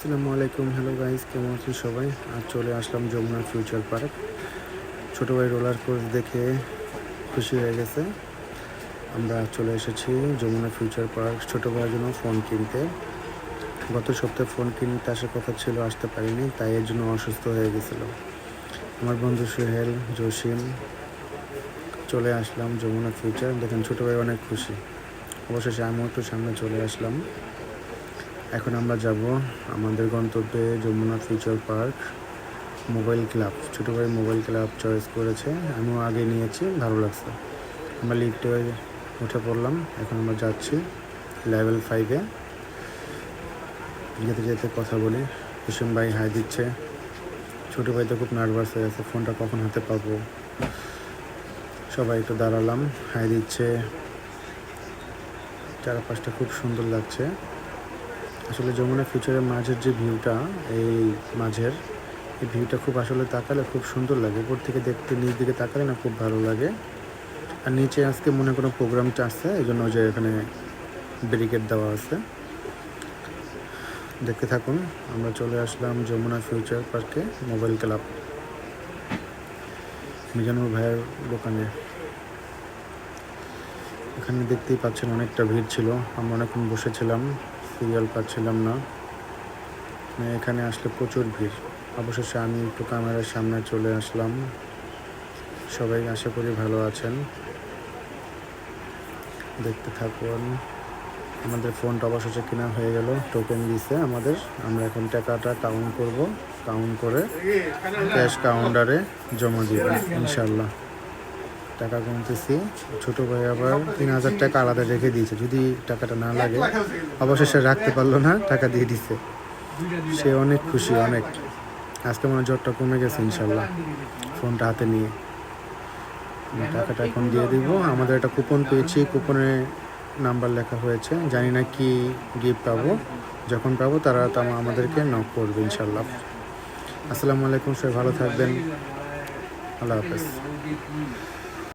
আসসালামু আলাইকুম, hello guys, কেমন আছেন সবাই? আজ চলে আসলাম যমুনা ফিউচার পার্ক। ছোটো ভাই রোলার কোর্স দেখে খুশি হয়ে গেছে। আমরা চলে এসেছি যমুনা ফিউচার পার্ক ছোটো ভাইয়ের জন্য ফোন কিনতে। গত সপ্তাহে ফোন কিনতে আসার কথা ছিল, আসতে পারিনি, তাই এর জন্য অসুস্থ হয়ে গেছিলো। আমার বন্ধু সোহেল, জসিম চলে আসলাম যমুনা ফিউচার। দেখেন ছোটো ভাই অনেক খুশি। অবশেষে আমিও একটু সামনে চলে আসলাম। এখন আমরা যাব আমাদের গন্তব্যে Jamuna future park mobile club. ছোটো ভাই মোবাইল ক্লাব চয়েস করেছে, আমিও আগে নিয়েছি, ভালো লাগছে। আমরা লিফটে উঠে পড়লাম। এখন আমরা যাচ্ছি লেভেল 5-এ। যেতে যেতে কথা বলি। কুসুম ভাই হাই দিচ্ছে। ছোটো ভাই তো খুব নার্ভাস হয়ে আছে, ফোনটা কখন হাতে পাবো। সবাই একটু দাঁড়ালাম, হাই দিচ্ছে। চারপাশটা খুব সুন্দর লাগছে। আসলে যমুনা ফিউচারের মাঝের যে ভিউটা, এই ভিউটা খুব আসলে তাকালে খুব সুন্দর লাগে। উপর থেকে দেখতে, নিচ দিকে তাকালে না খুব ভালো লাগে। আর নিচে আজকে মনে কোনো প্রোগ্রামটা আসছে, এই জন্য যে এখানে ব্যারিকেড দেওয়া আছে। দেখতে থাকুন। আমরা চলে আসলাম যমুনা ফিউচার পার্কে মোবাইল ক্লাব, মিজানুর ভাইয়ের দোকানে। এখানে দেখতেই পাচ্ছেন অনেকটা ভিড় ছিল। আমরা অনেকক্ষণ বসেছিলাম, সিরিয়াল পাচ্ছিলাম না। এখানে আসলে প্রচুর ভিড়। অবশেষে আমি একটু ক্যামেরার সামনে চলে আসলাম। সবাই আশা করি ভালো আছেন। দেখতে থাকুন। আমাদের ফোনটা অবশেষে কেনা হয়ে গেল, টোকেন দিছে আমাদের। আমরা এখন টাকাটা কাউন্ট করব, কাউন্ট করে ক্যাশ কাউন্টারে জমা দিব ইনশাল্লাহ। টাকা গুনতেছি। ছোটো ভাই আবার 3000 টাকা আলাদা রেখে দিয়েছে, যদি টাকাটা না লাগে। অবশেষে রাখতে পারলো না, টাকা দিয়ে দিছে। সে অনেক খুশি, অনেক। আজকে মনে জ্বরটা কমে গেছে ইনশাল্লাহ, ফোনটা হাতে নিয়ে। টাকাটা এখন দিয়ে দিব। আমাদের একটা কুপন পেয়েছি, কুপনে নাম্বার লেখা হয়েছে, জানি না কি গিফট পাবো। যখন পাবো তারা আমাদেরকে নক করবে ইনশাল্লাহ। আসসালামু আলাইকুম, সবাই ভালো থাকবেন। আল্লাহ হাফেজ।